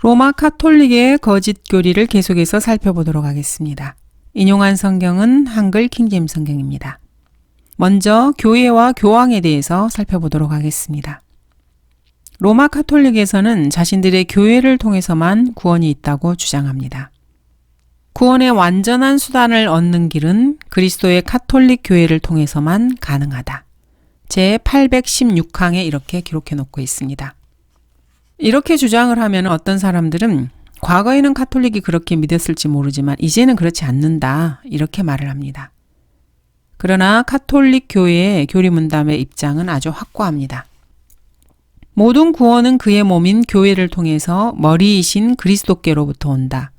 로마 카톨릭의 거짓 교리를 계속해서 살펴보도록 하겠습니다. 인용한 성경은 한글 킹제임스 성경입니다. 먼저 교회와 교황에 대해서 살펴보도록 하겠습니다. 로마 카톨릭에서는 자신들의 교회를 통해서만 구원이 있다고 주장합니다. 구원의 완전한 수단을 얻는 길은 그리스도의 카톨릭 교회를 통해서만 가능하다. 제816항에 이렇게 기록해 놓고 있습니다. 이렇게 주장을 하면 어떤 사람들은 과거에는 카톨릭이 그렇게 믿었을지 모르지만 이제는 그렇지 않는다 이렇게 말을 합니다. 그러나 카톨릭 교회의 교리문답의 입장은 아주 확고합니다. 모든 구원은 그의 몸인 교회를 통해서 머리이신 그리스도께로부터 온다.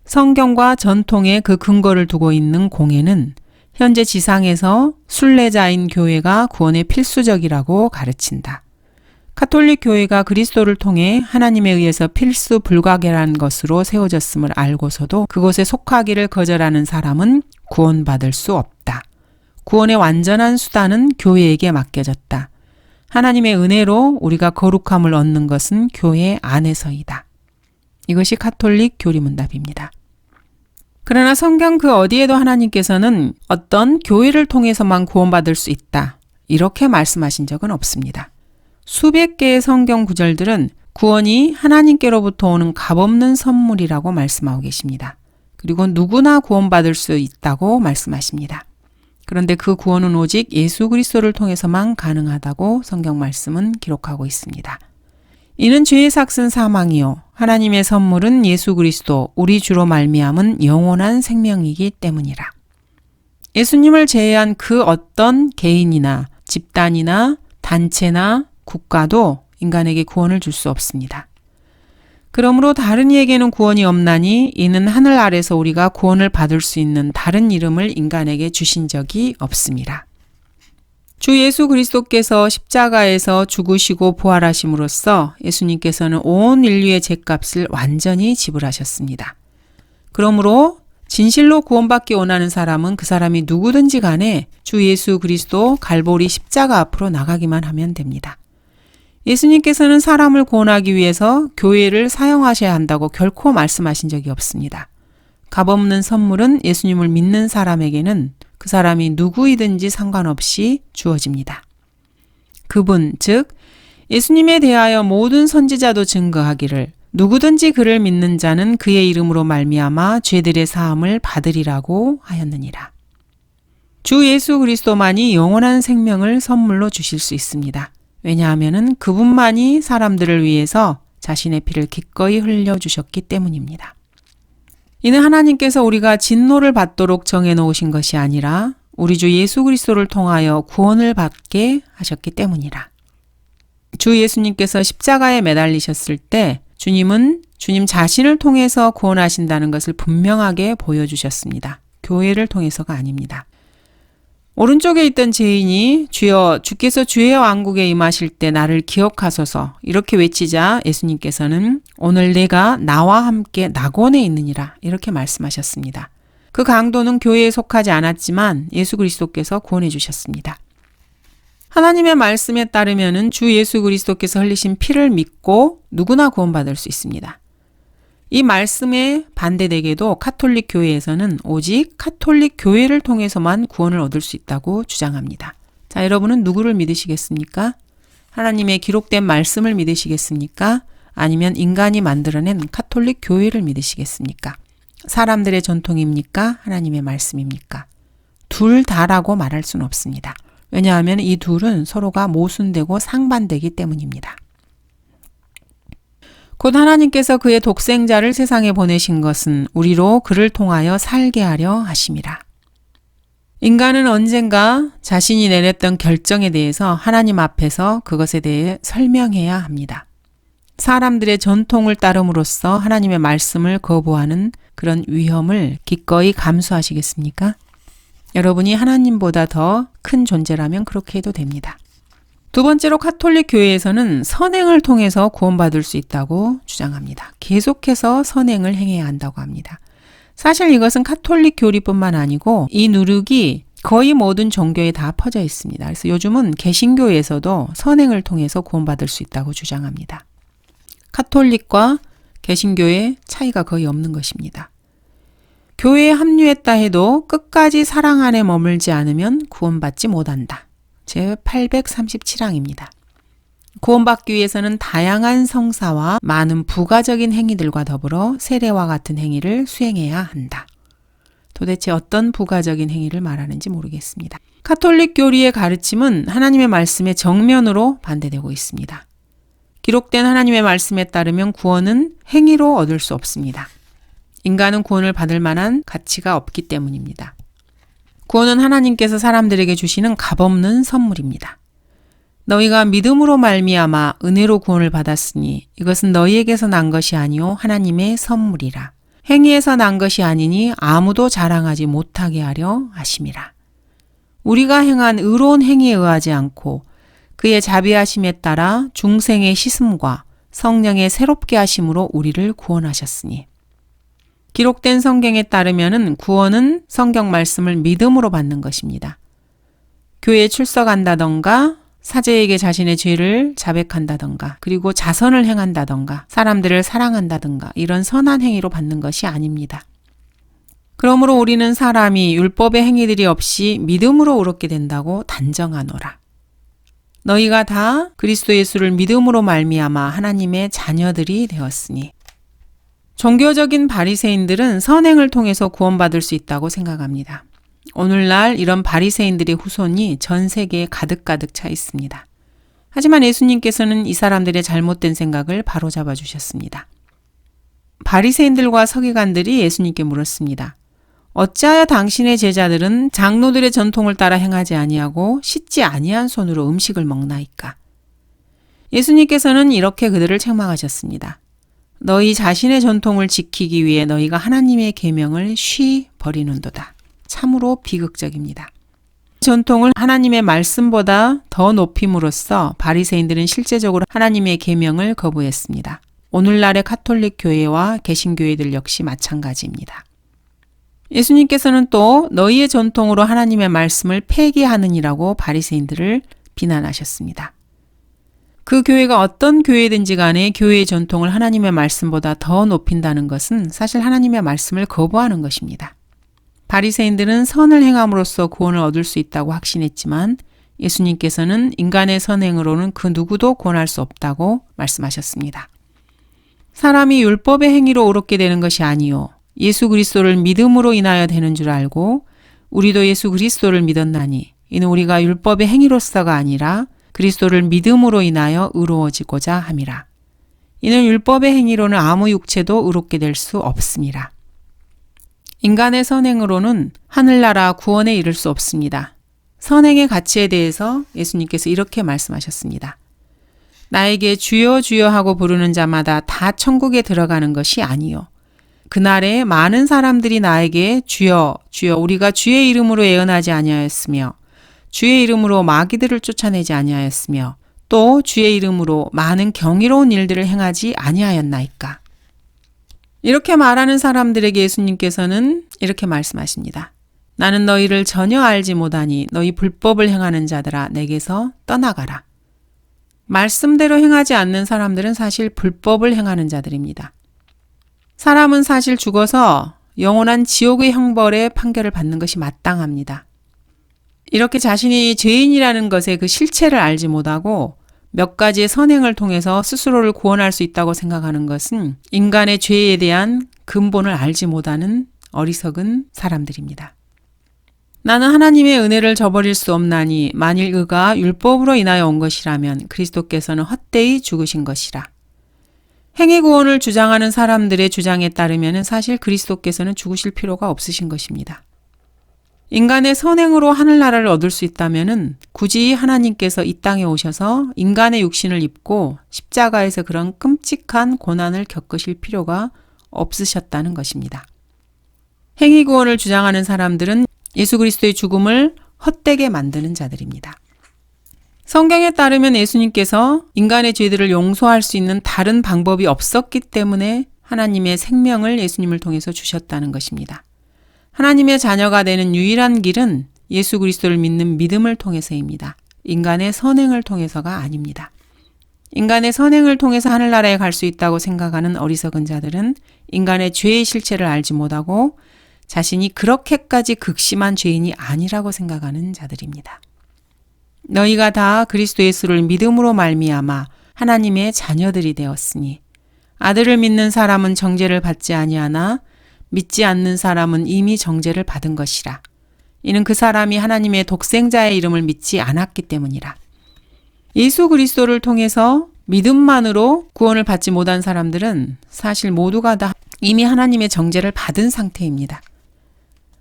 성경과 전통에 그 근거를 두고 있는 공예는 현재 지상에서 순례자인 교회가 구원의 필수적이라고 가르친다. 카톨릭 교회가 그리스도를 통해 하나님에 의해서 필수 불가결한 것으로 세워졌음을 알고서도 그곳에 속하기를 거절하는 사람은 구원받을 수 없다. 구원의 완전한 수단은 교회에게 맡겨졌다. 하나님의 은혜로 우리가 거룩함을 얻는 것은 교회 안에서이다. 이것이 카톨릭 교리문답입니다. 그러나 성경 그 어디에도 하나님께서는 어떤 교회를 통해서만 구원받을 수 있다. 이렇게 말씀하신 적은 없습니다. 수백 개의 성경 구절들은 구원이 하나님께로부터 오는 값없는 선물이라고 말씀하고 계십니다. 그리고 누구나 구원받을 수 있다고 말씀하십니다. 그런데 그 구원은 오직 예수 그리스도를 통해서만 가능하다고 성경 말씀은 기록하고 있습니다. 이는 죄의 삭은 사망이요 하나님의 선물은 예수 그리스도 우리 주로 말미암은 영원한 생명이기 때문이라. 예수님을 제외한 그 어떤 개인이나 집단이나 단체나 국가도 인간에게 구원을 줄 수 없습니다. 그러므로 다른 이에게는 구원이 없나니 이는 하늘 아래서 우리가 구원을 받을 수 있는 다른 이름을 인간에게 주신 적이 없습니다. 주 예수 그리스도께서 십자가에서 죽으시고 부활하심으로써 예수님께서는 온 인류의 죄값을 완전히 지불하셨습니다. 그러므로 진실로 구원받기 원하는 사람은 그 사람이 누구든지 간에 주 예수 그리스도 갈보리 십자가 앞으로 나가기만 하면 됩니다. 예수님께서는 사람을 구원하기 위해서 교회를 사용하셔야 한다고 결코 말씀하신 적이 없습니다. 값없는 선물은 예수님을 믿는 사람에게는 그 사람이 누구이든지 상관없이 주어집니다. 그분, 즉 예수님에 대하여 모든 선지자도 증거하기를 누구든지 그를 믿는 자는 그의 이름으로 말미암아 죄들의 사함을 받으리라고 하였느니라. 주 예수 그리스도만이 영원한 생명을 선물로 주실 수 있습니다. 왜냐하면 그분만이 사람들을 위해서 자신의 피를 기꺼이 흘려주셨기 때문입니다. 이는 하나님께서 우리가 진노를 받도록 정해놓으신 것이 아니라 우리 주 예수 그리스도를 통하여 구원을 받게 하셨기 때문이라. 주 예수님께서 십자가에 매달리셨을 때 주님은 주님 자신을 통해서 구원하신다는 것을 분명하게 보여주셨습니다. 교회를 통해서가 아닙니다. 오른쪽에 있던 죄인이 주여 주께서 주의 왕국에 임하실 때 나를 기억하소서 이렇게 외치자 예수님께서는 오늘 내가 나와 함께 낙원에 있느니라 이렇게 말씀하셨습니다. 그 강도는 교회에 속하지 않았지만 예수 그리스도께서 구원해 주셨습니다. 하나님의 말씀에 따르면 주 예수 그리스도께서 흘리신 피를 믿고 누구나 구원받을 수 있습니다. 이 말씀에 반대되게도 카톨릭 교회에서는 오직 카톨릭 교회를 통해서만 구원을 얻을 수 있다고 주장합니다. 자, 여러분은 누구를 믿으시겠습니까? 하나님의 기록된 말씀을 믿으시겠습니까? 아니면 인간이 만들어낸 카톨릭 교회를 믿으시겠습니까? 사람들의 전통입니까? 하나님의 말씀입니까? 둘 다라고 말할 수는 없습니다. 왜냐하면 이 둘은 서로가 모순되고 상반되기 때문입니다. 곧 하나님께서 그의 독생자를 세상에 보내신 것은 우리로 그를 통하여 살게 하려 하심이라. 인간은 언젠가 자신이 내렸던 결정에 대해서 하나님 앞에서 그것에 대해 설명해야 합니다. 사람들의 전통을 따름으로써 하나님의 말씀을 거부하는 그런 위험을 기꺼이 감수하시겠습니까? 여러분이 하나님보다 더 큰 존재라면 그렇게 해도 됩니다. 두 번째로 카톨릭 교회에서는 선행을 통해서 구원받을 수 있다고 주장합니다. 계속해서 선행을 행해야 한다고 합니다. 사실 이것은 카톨릭 교리뿐만 아니고 이 누룩이 거의 모든 종교에 다 퍼져 있습니다. 그래서 요즘은 개신교에서도 선행을 통해서 구원받을 수 있다고 주장합니다. 카톨릭과 개신교에 차이가 거의 없는 것입니다. 교회에 합류했다 해도 끝까지 사랑 안에 머물지 않으면 구원받지 못한다. 제 837항입니다. 구원받기 위해서는 다양한 성사와 많은 부가적인 행위들과 더불어 세례와 같은 행위를 수행해야 한다. 도대체 어떤 부가적인 행위를 말하는지 모르겠습니다. 카톨릭 교리의 가르침은 하나님의 말씀에 정면으로 반대되고 있습니다. 기록된 하나님의 말씀에 따르면 구원은 행위로 얻을 수 없습니다. 인간은 구원을 받을 만한 가치가 없기 때문입니다. 구원은 하나님께서 사람들에게 주시는 값없는 선물입니다. 너희가 믿음으로 말미암아 은혜로 구원을 받았으니 이것은 너희에게서 난 것이 아니요 하나님의 선물이라. 행위에서 난 것이 아니니 아무도 자랑하지 못하게 하려 하심이라. 우리가 행한 의로운 행위에 의하지 않고 그의 자비하심에 따라 중생의 씻음과 성령의 새롭게 하심으로 우리를 구원하셨으니. 기록된 성경에 따르면 구원은 성경 말씀을 믿음으로 받는 것입니다. 교회에 출석한다던가 사제에게 자신의 죄를 자백한다던가 그리고 자선을 행한다던가 사람들을 사랑한다던가 이런 선한 행위로 받는 것이 아닙니다. 그러므로 우리는 사람이 율법의 행위들이 없이 믿음으로 의롭게 된다고 단정하노라. 너희가 다 그리스도 예수를 믿음으로 말미암아 하나님의 자녀들이 되었으니. 종교적인 바리새인들은 선행을 통해서 구원받을 수 있다고 생각합니다. 오늘날 이런 바리새인들의 후손이 전 세계에 가득가득 차 있습니다. 하지만 예수님께서는 이 사람들의 잘못된 생각을 바로잡아 주셨습니다. 바리새인들과 서기관들이 예수님께 물었습니다. 어찌하여 당신의 제자들은 장로들의 전통을 따라 행하지 아니하고 씻지 아니한 손으로 음식을 먹나이까? 예수님께서는 이렇게 그들을 책망하셨습니다. 너희 자신의 전통을 지키기 위해 너희가 하나님의 계명을 쉬 버리는도다. 참으로 비극적입니다. 전통을 하나님의 말씀보다 더 높임으로써 바리새인들은 실제적으로 하나님의 계명을 거부했습니다. 오늘날의 카톨릭 교회와 개신교회들 역시 마찬가지입니다. 예수님께서는 또 너희의 전통으로 하나님의 말씀을 폐기하느니라고 바리새인들을 비난하셨습니다. 그 교회가 어떤 교회든지 간에 교회의 전통을 하나님의 말씀보다 더 높인다는 것은 사실 하나님의 말씀을 거부하는 것입니다. 바리새인들은 선을 행함으로써 구원을 얻을 수 있다고 확신했지만 예수님께서는 인간의 선행으로는 그 누구도 구원할 수 없다고 말씀하셨습니다. 사람이 율법의 행위로 의롭게 되는 것이 아니요 예수 그리스도를 믿음으로 인하여 되는 줄 알고 우리도 예수 그리스도를 믿었나니 이는 우리가 율법의 행위로서가 아니라 그리스도를 믿음으로 인하여 의로워지고자 함이라. 이는 율법의 행위로는 아무 육체도 의롭게 될 수 없음이라. 인간의 선행으로는 하늘나라 구원에 이를 수 없습니다. 선행의 가치에 대해서 예수님께서 이렇게 말씀하셨습니다. 나에게 주여 주여 하고 부르는 자마다 다 천국에 들어가는 것이 아니요. 그날에 많은 사람들이 나에게 주여 주여 우리가 주의 이름으로 예언하지 아니하였으며 주의 이름으로 마귀들을 쫓아내지 아니하였으며 또 주의 이름으로 많은 경이로운 일들을 행하지 아니하였나이까. 이렇게 말하는 사람들에게 예수님께서는 이렇게 말씀하십니다. 나는 너희를 전혀 알지 못하니 너희 불법을 행하는 자들아 내게서 떠나가라. 말씀대로 행하지 않는 사람들은 사실 불법을 행하는 자들입니다. 사람은 사실 죽어서 영원한 지옥의 형벌의 판결을 받는 것이 마땅합니다. 이렇게 자신이 죄인이라는 것의 그 실체를 알지 못하고 몇 가지의 선행을 통해서 스스로를 구원할 수 있다고 생각하는 것은 인간의 죄에 대한 근본을 알지 못하는 어리석은 사람들입니다. 나는 하나님의 은혜를 저버릴 수 없나니 만일 그가 율법으로 인하여 온 것이라면 그리스도께서는 헛되이 죽으신 것이라. 행위 구원을 주장하는 사람들의 주장에 따르면 사실 그리스도께서는 죽으실 필요가 없으신 것입니다. 인간의 선행으로 하늘나라를 얻을 수 있다면 굳이 하나님께서 이 땅에 오셔서 인간의 육신을 입고 십자가에서 그런 끔찍한 고난을 겪으실 필요가 없으셨다는 것입니다. 행위 구원을 주장하는 사람들은 예수 그리스도의 죽음을 헛되게 만드는 자들입니다. 성경에 따르면 예수님께서 인간의 죄들을 용서할 수 있는 다른 방법이 없었기 때문에 하나님의 생명을 예수님을 통해서 주셨다는 것입니다. 하나님의 자녀가 되는 유일한 길은 예수 그리스도를 믿는 믿음을 통해서입니다. 인간의 선행을 통해서가 아닙니다. 인간의 선행을 통해서 하늘나라에 갈 수 있다고 생각하는 어리석은 자들은 인간의 죄의 실체를 알지 못하고 자신이 그렇게까지 극심한 죄인이 아니라고 생각하는 자들입니다. 너희가 다 그리스도 예수를 믿음으로 말미암아 하나님의 자녀들이 되었으니 아들을 믿는 사람은 정죄를 받지 아니하나 믿지 않는 사람은 이미 정죄를 받은 것이라. 이는 그 사람이 하나님의 독생자의 이름을 믿지 않았기 때문이라. 예수 그리스도를 통해서 믿음만으로 구원을 받지 못한 사람들은 사실 모두가 다 이미 하나님의 정죄를 받은 상태입니다.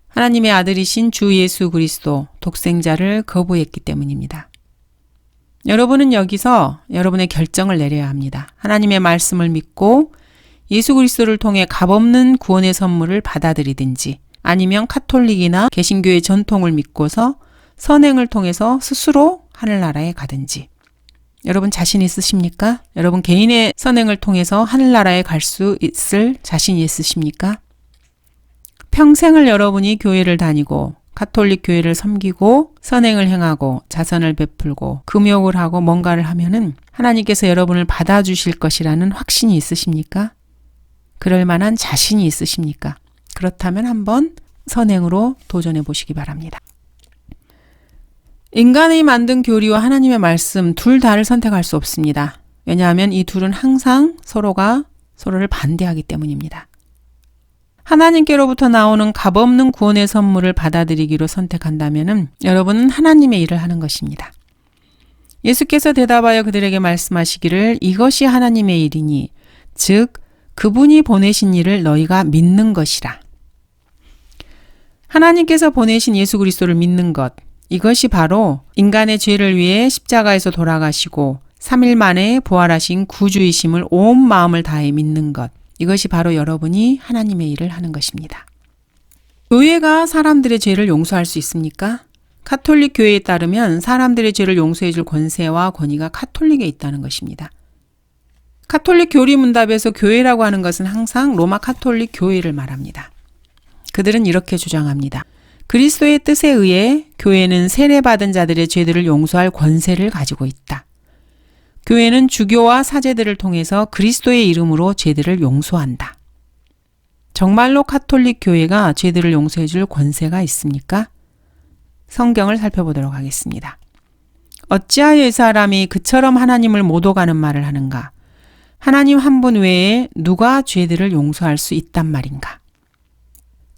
하나님의 아들이신 주 예수 그리스도 독생자를 거부했기 때문입니다. 여러분은 여기서 여러분의 결정을 내려야 합니다. 하나님의 말씀을 믿고 예수 그리스도를 통해 값없는 구원의 선물을 받아들이든지 아니면 카톨릭이나 개신교의 전통을 믿고서 선행을 통해서 스스로 하늘나라에 가든지. 여러분 자신 있으십니까? 여러분 개인의 선행을 통해서 하늘나라에 갈 수 있을 자신이 있으십니까? 평생을 여러분이 교회를 다니고 카톨릭 교회를 섬기고 선행을 행하고 자선을 베풀고 금욕을 하고 뭔가를 하면은 하나님께서 여러분을 받아주실 것이라는 확신이 있으십니까? 그럴 만한 자신이 있으십니까? 그렇다면 한번 선행으로 도전해 보시기 바랍니다. 인간이 만든 교리와 하나님의 말씀 둘 다를 선택할 수 없습니다. 왜냐하면 이 둘은 항상 서로가 서로를 반대하기 때문입니다. 하나님께로부터 나오는 값없는 구원의 선물을 받아들이기로 선택한다면 여러분은 하나님의 일을 하는 것입니다. 예수께서 대답하여 그들에게 말씀하시기를 이것이 하나님의 일이니 즉 그분이 보내신 일을 너희가 믿는 것이라. 하나님께서 보내신 예수 그리스도를 믿는 것, 이것이 바로 인간의 죄를 위해 십자가에서 돌아가시고 3일 만에 부활하신 구주이심을 온 마음을 다해 믿는 것, 이것이 바로 여러분이 하나님의 일을 하는 것입니다. 교회가 사람들의 죄를 용서할 수 있습니까? 카톨릭 교회에 따르면 사람들의 죄를 용서해 줄 권세와 권위가 카톨릭에 있다는 것입니다. 카톨릭 교리문답에서 교회라고 하는 것은 항상 로마 카톨릭 교회를 말합니다. 그들은 이렇게 주장합니다. 그리스도의 뜻에 의해 교회는 세례받은 자들의 죄들을 용서할 권세를 가지고 있다. 교회는 주교와 사제들을 통해서 그리스도의 이름으로 죄들을 용서한다. 정말로 카톨릭 교회가 죄들을 용서해 줄 권세가 있습니까? 성경을 살펴보도록 하겠습니다. 어찌하여 이 사람이 그처럼 하나님을 못 오가는 말을 하는가? 하나님 한 분 외에 누가 죄들을 용서할 수 있단 말인가?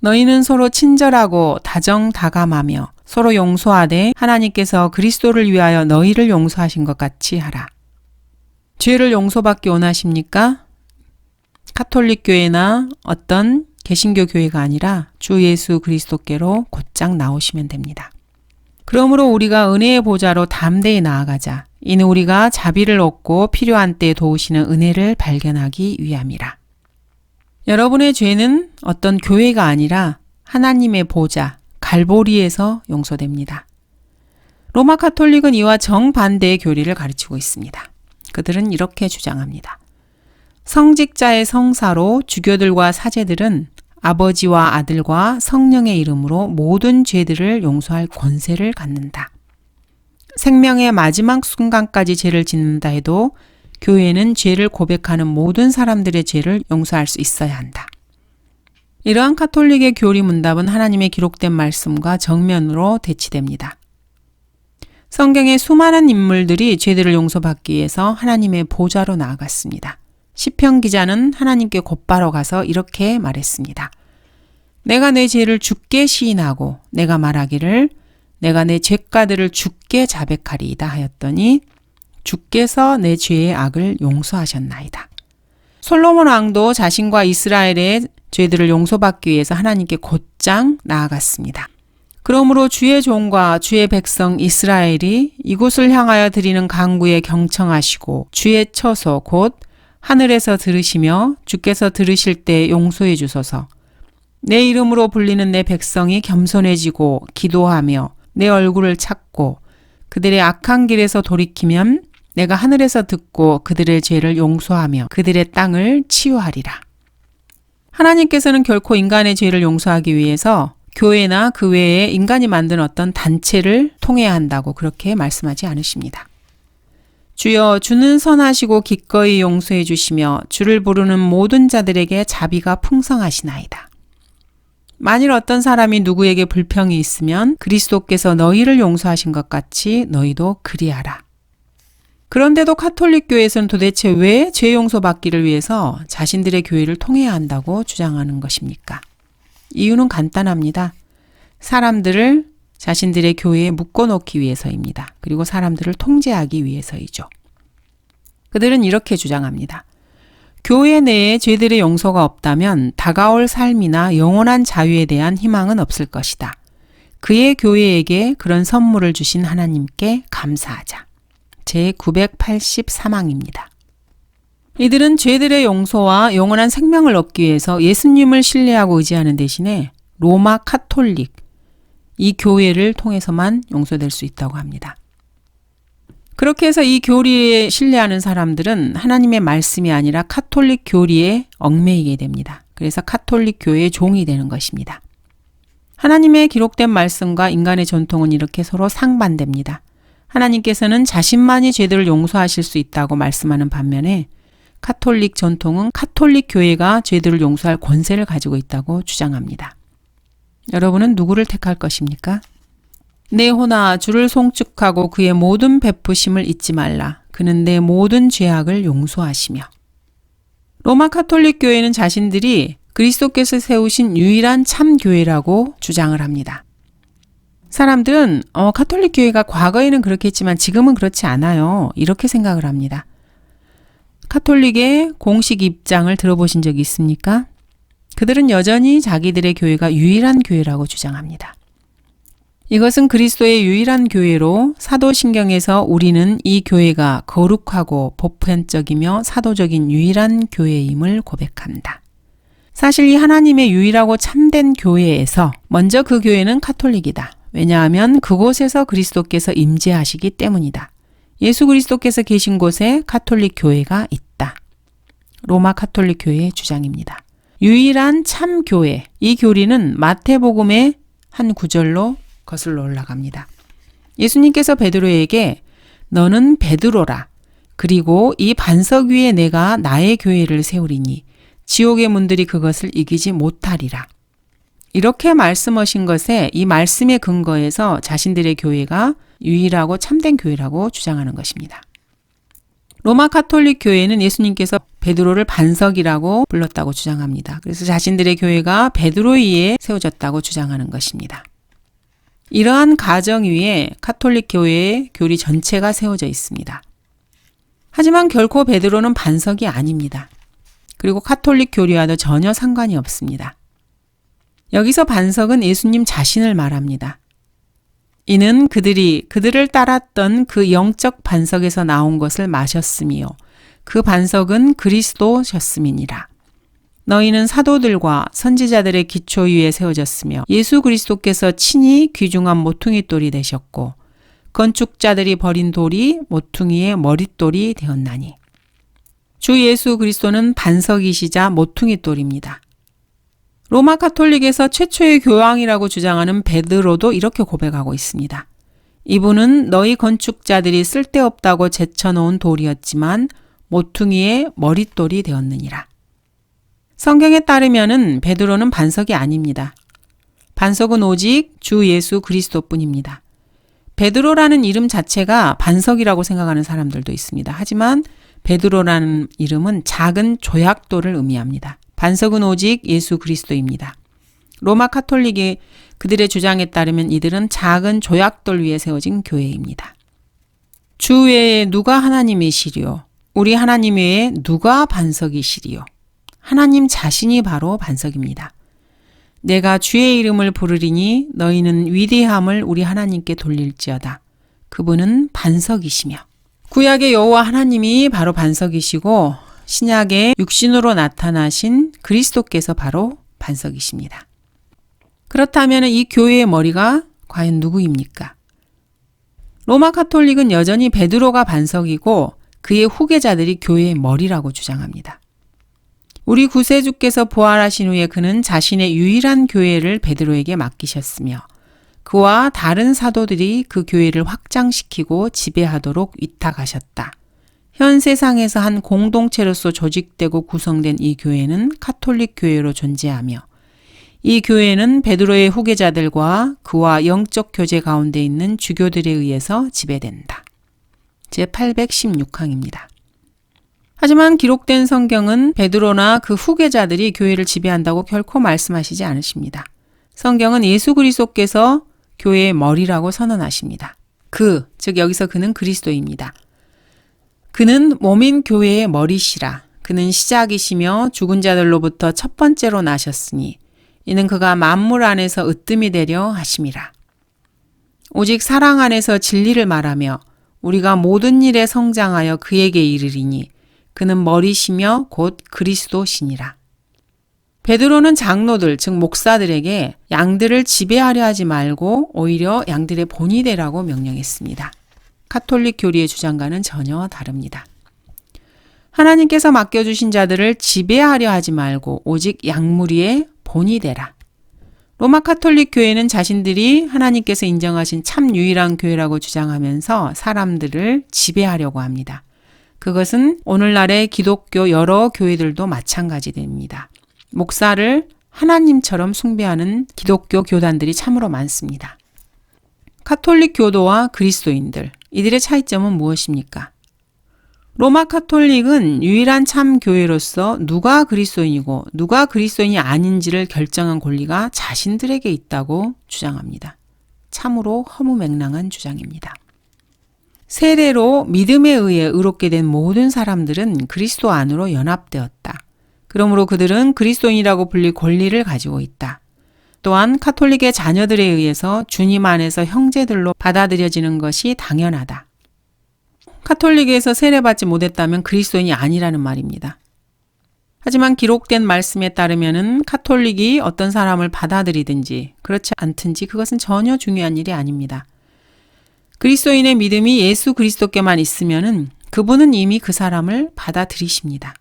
너희는 서로 친절하고 다정다감하며 서로 용서하되 하나님께서 그리스도를 위하여 너희를 용서하신 것 같이 하라. 죄를 용서받기 원하십니까? 카톨릭 교회나 어떤 개신교 교회가 아니라 주 예수 그리스도께로 곧장 나오시면 됩니다. 그러므로 우리가 은혜의 보좌로 담대히 나아가자. 이는 우리가 자비를 얻고 필요한 때에 도우시는 은혜를 발견하기 위함이라. 여러분의 죄는 어떤 교회가 아니라 하나님의 보좌, 갈보리에서 용서됩니다. 로마 카톨릭은 이와 정반대의 교리를 가르치고 있습니다. 그들은 이렇게 주장합니다. 성직자의 성사로 주교들과 사제들은 아버지와 아들과 성령의 이름으로 모든 죄들을 용서할 권세를 갖는다. 생명의 마지막 순간까지 죄를 짓는다 해도 교회는 죄를 고백하는 모든 사람들의 죄를 용서할 수 있어야 한다. 이러한 카톨릭의 교리 문답은 하나님의 기록된 말씀과 정면으로 대치됩니다. 성경의 수많은 인물들이 죄들을 용서받기 위해서 하나님의 보좌로 나아갔습니다. 시편 기자는 하나님께 곧바로 가서 이렇게 말했습니다. 내가 내 죄를 주께 시인하고 내가 말하기를 내가 내 죄가들을 주께 자백하리이다 하였더니 주께서 내 죄의 악을 용서하셨나이다. 솔로몬 왕도 자신과 이스라엘의 죄들을 용서받기 위해서 하나님께 곧장 나아갔습니다. 그러므로 주의 종과 주의 백성 이스라엘이 이곳을 향하여 드리는 간구에 경청하시고 주의 처소 곧 하늘에서 들으시며 주께서 들으실 때 용서해 주소서. 내 이름으로 불리는 내 백성이 겸손해지고 기도하며 내 얼굴을 찾고 그들의 악한 길에서 돌이키면 내가 하늘에서 듣고 그들의 죄를 용서하며 그들의 땅을 치유하리라. 하나님께서는 결코 인간의 죄를 용서하기 위해서 교회나 그 외에 인간이 만든 어떤 단체를 통해야 한다고 그렇게 말씀하지 않으십니다. 주여, 주는 선하시고 기꺼이 용서해 주시며 주를 부르는 모든 자들에게 자비가 풍성하시나이다. 만일 어떤 사람이 누구에게 불평이 있으면 그리스도께서 너희를 용서하신 것 같이 너희도 그리하라. 그런데도 가톨릭 교회에서는 도대체 왜 죄 용서받기를 위해서 자신들의 교회를 통해야 한다고 주장하는 것입니까? 이유는 간단합니다. 사람들을 자신들의 교회에 묶어놓기 위해서입니다. 그리고 사람들을 통제하기 위해서이죠. 그들은 이렇게 주장합니다. 교회 내에 죄들의 용서가 없다면 다가올 삶이나 영원한 자유에 대한 희망은 없을 것이다. 그의 교회에게 그런 선물을 주신 하나님께 감사하자. 제983항입니다. 이들은 죄들의 용서와 영원한 생명을 얻기 위해서 예수님을 신뢰하고 의지하는 대신에 로마 카톨릭, 이 교회를 통해서만 용서될 수 있다고 합니다. 그렇게 해서 이 교리에 신뢰하는 사람들은 하나님의 말씀이 아니라 카톨릭 교리에 얽매이게 됩니다. 그래서 카톨릭 교회의 종이 되는 것입니다. 하나님의 기록된 말씀과 인간의 전통은 이렇게 서로 상반됩니다. 하나님께서는 자신만이 죄들을 용서하실 수 있다고 말씀하는 반면에 카톨릭 전통은 카톨릭 교회가 죄들을 용서할 권세를 가지고 있다고 주장합니다. 여러분은 누구를 택할 것입니까? 내 호나 주를 송축하고 그의 모든 베푸심을 잊지 말라. 그는 내 모든 죄악을 용서하시며. 로마 카톨릭 교회는 자신들이 그리스도께서 세우신 유일한 참 교회라고 주장을 합니다. 사람들은 카톨릭 교회가 과거에는 그렇게 했지만 지금은 그렇지 않아요. 이렇게 생각을 합니다. 카톨릭의 공식 입장을 들어보신 적이 있습니까? 그들은 여전히 자기들의 교회가 유일한 교회라고 주장합니다. 이것은 그리스도의 유일한 교회로 사도신경에서 우리는 이 교회가 거룩하고 보편적이며 사도적인 유일한 교회임을 고백한다. 사실 이 하나님의 유일하고 참된 교회에서 먼저 그 교회는 카톨릭이다. 왜냐하면 그곳에서 그리스도께서 임재하시기 때문이다. 예수 그리스도께서 계신 곳에 카톨릭 교회가 있다. 로마 카톨릭 교회의 주장입니다. 유일한 참 교회, 이 교리는 마태복음의 한 구절로 거슬러 올라갑니다. 예수님께서 베드로에게 너는 베드로라. 그리고 이 반석 위에 내가 나의 교회를 세우리니 지옥의 문들이 그것을 이기지 못하리라. 이렇게 말씀하신 것에 이 말씀의 근거에서 자신들의 교회가 유일하고 참된 교회라고 주장하는 것입니다. 로마 카톨릭 교회는 예수님께서 베드로를 반석이라고 불렀다고 주장합니다. 그래서 자신들의 교회가 베드로 위에 세워졌다고 주장하는 것입니다. 이러한 가정 위에 카톨릭 교회의 교리 전체가 세워져 있습니다. 하지만 결코 베드로는 반석이 아닙니다. 그리고 카톨릭 교리와도 전혀 상관이 없습니다. 여기서 반석은 예수님 자신을 말합니다. 이는 그들이 그들을 따랐던 그 영적 반석에서 나온 것을 마셨으며 그 반석은 그리스도셨음이니라. 너희는 사도들과 선지자들의 기초 위에 세워졌으며 예수 그리스도께서 친히 귀중한 모퉁이 돌이 되셨고 건축자들이 버린 돌이 모퉁이의 머릿돌이 되었나니. 주 예수 그리스도는 반석이시자 모퉁이 돌입니다. 로마 카톨릭에서 최초의 교황이라고 주장하는 베드로도 이렇게 고백하고 있습니다. 이분은 너희 건축자들이 쓸데없다고 제쳐놓은 돌이었지만 모퉁이의 머릿돌이 되었느니라. 성경에 따르면은 베드로는 반석이 아닙니다. 반석은 오직 주 예수 그리스도뿐입니다. 베드로라는 이름 자체가 반석이라고 생각하는 사람들도 있습니다. 하지만 베드로라는 이름은 작은 조약돌을 의미합니다. 반석은 오직 예수 그리스도입니다. 로마 카톨릭이 그들의 주장에 따르면 이들은 작은 조약돌 위에 세워진 교회입니다. 주 외에 누가 하나님이시리요? 우리 하나님 외에 누가 반석이시리요? 하나님 자신이 바로 반석입니다. 내가 주의 이름을 부르리니 너희는 위대함을 우리 하나님께 돌릴지어다. 그분은 반석이시며. 구약의 여호와 하나님이 바로 반석이시고 신약의 육신으로 나타나신 그리스도께서 바로 반석이십니다. 그렇다면 이 교회의 머리가 과연 누구입니까? 로마 카톨릭은 여전히 베드로가 반석이고 그의 후계자들이 교회의 머리라고 주장합니다. 우리 구세주께서 부활하신 후에 그는 자신의 유일한 교회를 베드로에게 맡기셨으며 그와 다른 사도들이 그 교회를 확장시키고 지배하도록 위탁하셨다. 현 세상에서 한 공동체로서 조직되고 구성된 이 교회는 카톨릭 교회로 존재하며 이 교회는 베드로의 후계자들과 그와 영적 교제 가운데 있는 주교들에 의해서 지배된다. 제816항입니다. 하지만 기록된 성경은 베드로나 그 후계자들이 교회를 지배한다고 결코 말씀하시지 않으십니다. 성경은 예수 그리스도께서 교회의 머리라고 선언하십니다. 즉 여기서 그는 그리스도입니다. 그는 몸인 교회의 머리시라. 그는 시작이시며 죽은 자들로부터 첫 번째로 나셨으니 이는 그가 만물 안에서 으뜸이 되려 하심이라. 오직 사랑 안에서 진리를 말하며 우리가 모든 일에 성장하여 그에게 이르리니 그는 머리시며 곧 그리스도시니라. 베드로는 장로들 즉 목사들에게 양들을 지배하려 하지 말고 오히려 양들의 본이 되라고 명령했습니다. 카톨릭 교리의 주장과는 전혀 다릅니다. 하나님께서 맡겨주신 자들을 지배하려 하지 말고 오직 양무리의 본이 되라. 로마 카톨릭 교회는 자신들이 하나님께서 인정하신 참 유일한 교회라고 주장하면서 사람들을 지배하려고 합니다. 그것은 오늘날의 기독교 여러 교회들도 마찬가지됩니다. 목사를 하나님처럼 숭배하는 기독교 교단들이 참으로 많습니다. 카톨릭 교도와 그리스도인들, 이들의 차이점은 무엇입니까? 로마 카톨릭은 유일한 참 교회로서 누가 그리스도인이고 누가 그리스도인이 아닌지를 결정한 권리가 자신들에게 있다고 주장합니다. 참으로 허무맹랑한 주장입니다. 세례로 믿음에 의해 의롭게 된 모든 사람들은 그리스도 안으로 연합되었다. 그러므로 그들은 그리스도인이라고 불릴 권리를 가지고 있다. 또한 카톨릭의 자녀들에 의해서 주님 안에서 형제들로 받아들여지는 것이 당연하다. 카톨릭에서 세례받지 못했다면 그리스도인이 아니라는 말입니다. 하지만 기록된 말씀에 따르면은 카톨릭이 어떤 사람을 받아들이든지 그렇지 않든지 그것은 전혀 중요한 일이 아닙니다. 그리스도인의 믿음이 예수 그리스도께만 있으면은 그분은 이미 그 사람을 받아들이십니다.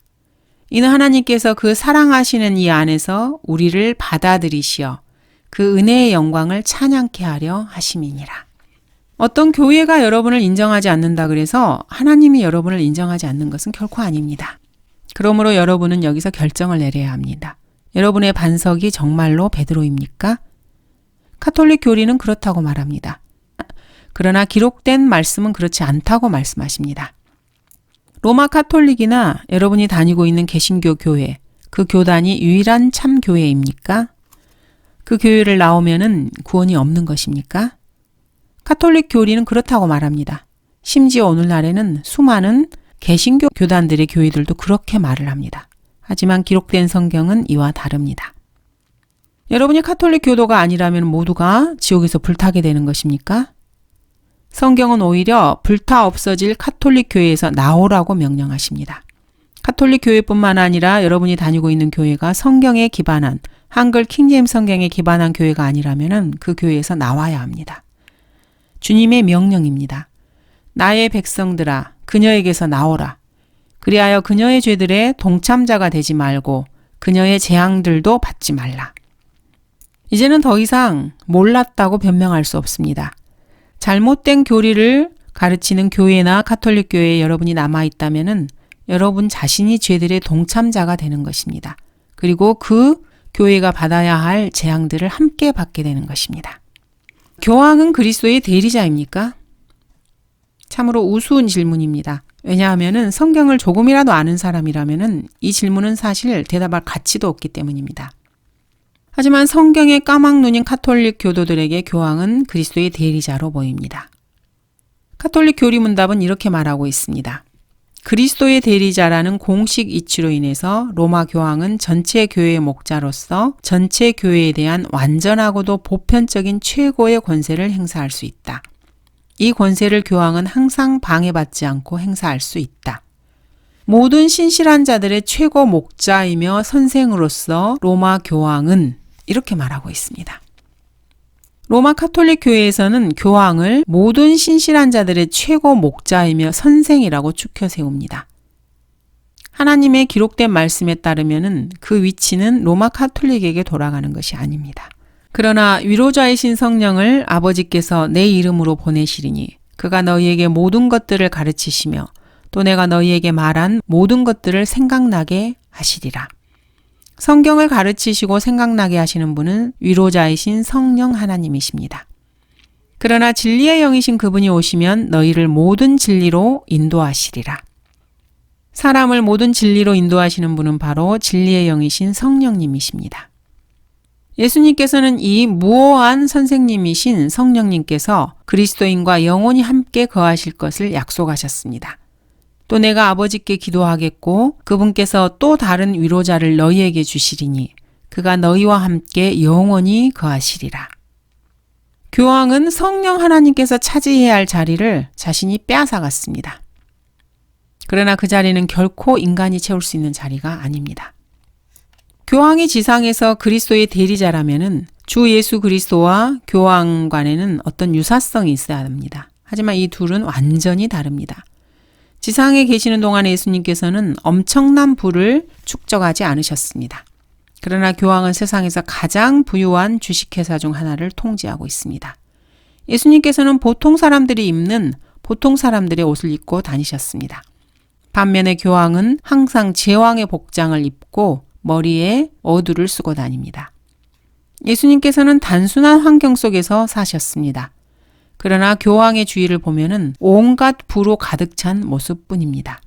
이는 하나님께서 그 사랑하시는 이 안에서 우리를 받아들이시어 그 은혜의 영광을 찬양케 하려 하심이니라. 어떤 교회가 여러분을 인정하지 않는다 그래서 하나님이 여러분을 인정하지 않는 것은 결코 아닙니다. 그러므로 여러분은 여기서 결정을 내려야 합니다. 여러분의 반석이 정말로 베드로입니까? 카톨릭 교리는 그렇다고 말합니다. 그러나 기록된 말씀은 그렇지 않다고 말씀하십니다. 로마 카톨릭이나 여러분이 다니고 있는 개신교 교회, 그 교단이 유일한 참 교회입니까? 그 교회를 나오면은 구원이 없는 것입니까? 카톨릭 교리는 그렇다고 말합니다. 심지어 오늘날에는 수많은 개신교 교단들의 교회들도 그렇게 말을 합니다. 하지만 기록된 성경은 이와 다릅니다. 여러분이 카톨릭 교도가 아니라면 모두가 지옥에서 불타게 되는 것입니까? 성경은 오히려 불타 없어질 카톨릭 교회에서 나오라고 명령하십니다. 카톨릭 교회뿐만 아니라 여러분이 다니고 있는 교회가 성경에 기반한 한글 킹제임스 성경에 기반한 교회가 아니라면 그 교회에서 나와야 합니다. 주님의 명령입니다. 나의 백성들아 그녀에게서 나오라. 그리하여 그녀의 죄들의 동참자가 되지 말고 그녀의 재앙들도 받지 말라. 이제는 더 이상 몰랐다고 변명할 수 없습니다. 잘못된 교리를 가르치는 교회나 카톨릭 교회에 여러분이 남아있다면 여러분 자신이 죄들의 동참자가 되는 것입니다. 그리고 그 교회가 받아야 할 재앙들을 함께 받게 되는 것입니다. 교황은 그리스도의 대리자입니까? 참으로 우스운 질문입니다. 왜냐하면 성경을 조금이라도 아는 사람이라면 이 질문은 사실 대답할 가치도 없기 때문입니다. 하지만 성경의 까막눈인 카톨릭 교도들에게 교황은 그리스도의 대리자로 보입니다. 카톨릭 교리 문답은 이렇게 말하고 있습니다. 그리스도의 대리자라는 공식 이치로 인해서 로마 교황은 전체 교회의 목자로서 전체 교회에 대한 완전하고도 보편적인 최고의 권세를 행사할 수 있다. 이 권세를 교황은 항상 방해받지 않고 행사할 수 있다. 모든 신실한 자들의 최고 목자이며 선생으로서 로마 교황은 이렇게 말하고 있습니다. 로마 카톨릭 교회에서는 교황을 모든 신실한 자들의 최고 목자이며 선생이라고 추켜 세웁니다. 하나님의 기록된 말씀에 따르면 그 위치는 로마 카톨릭에게 돌아가는 것이 아닙니다. 그러나 위로자이신 성령을 아버지께서 내 이름으로 보내시리니 그가 너희에게 모든 것들을 가르치시며 또 내가 너희에게 말한 모든 것들을 생각나게 하시리라. 성경을 가르치시고 생각나게 하시는 분은 위로자이신 성령 하나님이십니다. 그러나 진리의 영이신 그분이 오시면 너희를 모든 진리로 인도하시리라. 사람을 모든 진리로 인도하시는 분은 바로 진리의 영이신 성령님이십니다. 예수님께서는 이 무오한 선생님이신 성령님께서 그리스도인과 영원히 함께 거하실 것을 약속하셨습니다. 또 내가 아버지께 기도하겠고 그분께서 또 다른 위로자를 너희에게 주시리니 그가 너희와 함께 영원히 거하시리라. 교황은 성령 하나님께서 차지해야 할 자리를 자신이 빼앗아갔습니다. 그러나 그 자리는 결코 인간이 채울 수 있는 자리가 아닙니다. 교황이 지상에서 그리스도의 대리자라면은 주 예수 그리스도와 교황 간에는 어떤 유사성이 있어야 합니다. 하지만 이 둘은 완전히 다릅니다. 지상에 계시는 동안 예수님께서는 엄청난 부를 축적하지 않으셨습니다. 그러나 교황은 세상에서 가장 부유한 주식회사 중 하나를 통제하고 있습니다. 예수님께서는 보통 사람들이 입는 보통 사람들의 옷을 입고 다니셨습니다. 반면에 교황은 항상 제왕의 복장을 입고 머리에 어두를 쓰고 다닙니다. 예수님께서는 단순한 환경 속에서 사셨습니다. 그러나 교황의 주위를 보면은 온갖 부로 가득 찬 모습뿐입니다.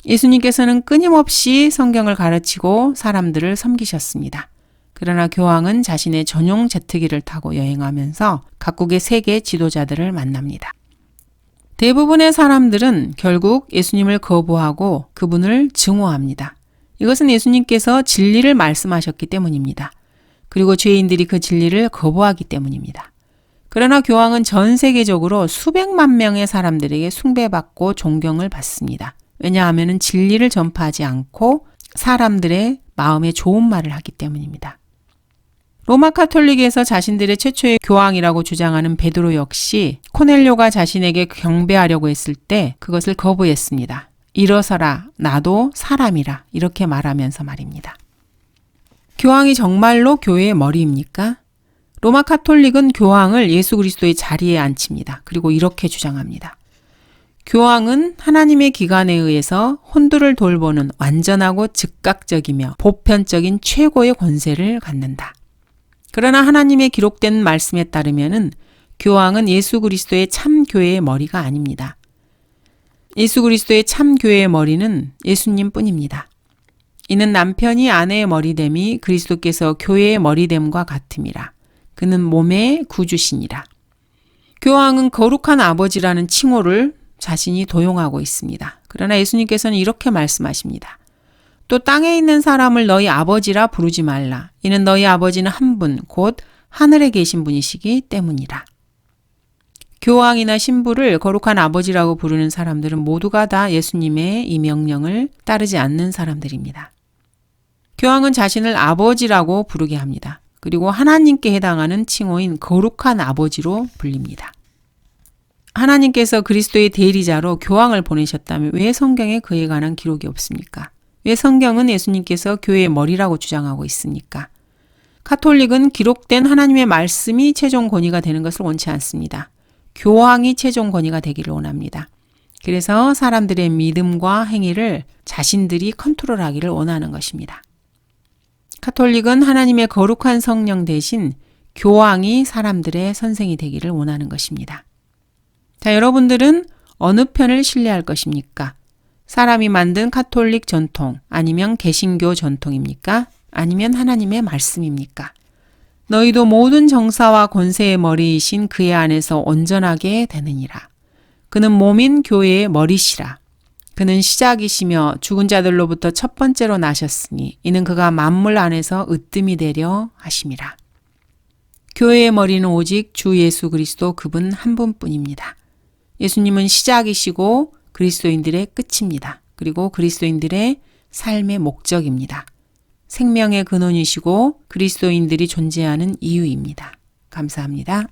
예수님께서는 끊임없이 성경을 가르치고 사람들을 섬기셨습니다. 그러나 교황은 자신의 전용 제트기를 타고 여행하면서 각국의 세계 지도자들을 만납니다. 대부분의 사람들은 결국 예수님을 거부하고 그분을 증오합니다. 이것은 예수님께서 진리를 말씀하셨기 때문입니다. 그리고 죄인들이 그 진리를 거부하기 때문입니다. 그러나 교황은 전 세계적으로 수백만 명의 사람들에게 숭배받고 존경을 받습니다. 왜냐하면 진리를 전파하지 않고 사람들의 마음에 좋은 말을 하기 때문입니다. 로마 카톨릭에서 자신들의 최초의 교황이라고 주장하는 베드로 역시 코넬료가 자신에게 경배하려고 했을 때 그것을 거부했습니다. 일어서라, 나도 사람이라 이렇게 말하면서 말입니다. 교황이 정말로 교회의 머리입니까? 로마 카톨릭은 교황을 예수 그리스도의 자리에 앉힙니다. 그리고 이렇게 주장합니다. 교황은 하나님의 기관에 의해서 혼두를 돌보는 완전하고 즉각적이며 보편적인 최고의 권세를 갖는다. 그러나 하나님의 기록된 말씀에 따르면은 교황은 예수 그리스도의 참 교회의 머리가 아닙니다. 예수 그리스도의 참 교회의 머리는 예수님 뿐입니다. 이는 남편이 아내의 머리됨이 그리스도께서 교회의 머리됨과 같음이라. 그는 몸의 구주시니라. 교황은 거룩한 아버지라는 칭호를 자신이 도용하고 있습니다. 그러나 예수님께서는 이렇게 말씀하십니다. 또 땅에 있는 사람을 너희 아버지라 부르지 말라. 이는 너희 아버지는 한 분, 곧 하늘에 계신 분이시기 때문이라. 교황이나 신부를 거룩한 아버지라고 부르는 사람들은 모두가 다 예수님의 이 명령을 따르지 않는 사람들입니다. 교황은 자신을 아버지라고 부르게 합니다. 그리고 하나님께 해당하는 칭호인 거룩한 아버지로 불립니다. 하나님께서 그리스도의 대리자로 교황을 보내셨다면 왜 성경에 그에 관한 기록이 없습니까? 왜 성경은 예수님께서 교회의 머리라고 주장하고 있습니까? 카톨릭은 기록된 하나님의 말씀이 최종 권위가 되는 것을 원치 않습니다. 교황이 최종 권위가 되기를 원합니다. 그래서 사람들의 믿음과 행위를 자신들이 컨트롤하기를 원하는 것입니다. 카톨릭은 하나님의 거룩한 성령 대신 교황이 사람들의 선생이 되기를 원하는 것입니다. 자, 여러분들은 어느 편을 신뢰할 것입니까? 사람이 만든 카톨릭 전통, 아니면 개신교 전통입니까? 아니면 하나님의 말씀입니까? 너희도 모든 정사와 권세의 머리이신 그의 안에서 온전하게 되느니라. 그는 몸인 교회의 머리시라. 그는 시작이시며 죽은 자들로부터 첫 번째로 나셨으니 이는 그가 만물 안에서 으뜸이 되려 하심이라. 교회의 머리는 오직 주 예수 그리스도 그분 한 분뿐입니다. 예수님은 시작이시고 그리스도인들의 끝입니다. 그리고 그리스도인들의 삶의 목적입니다. 생명의 근원이시고 그리스도인들이 존재하는 이유입니다. 감사합니다.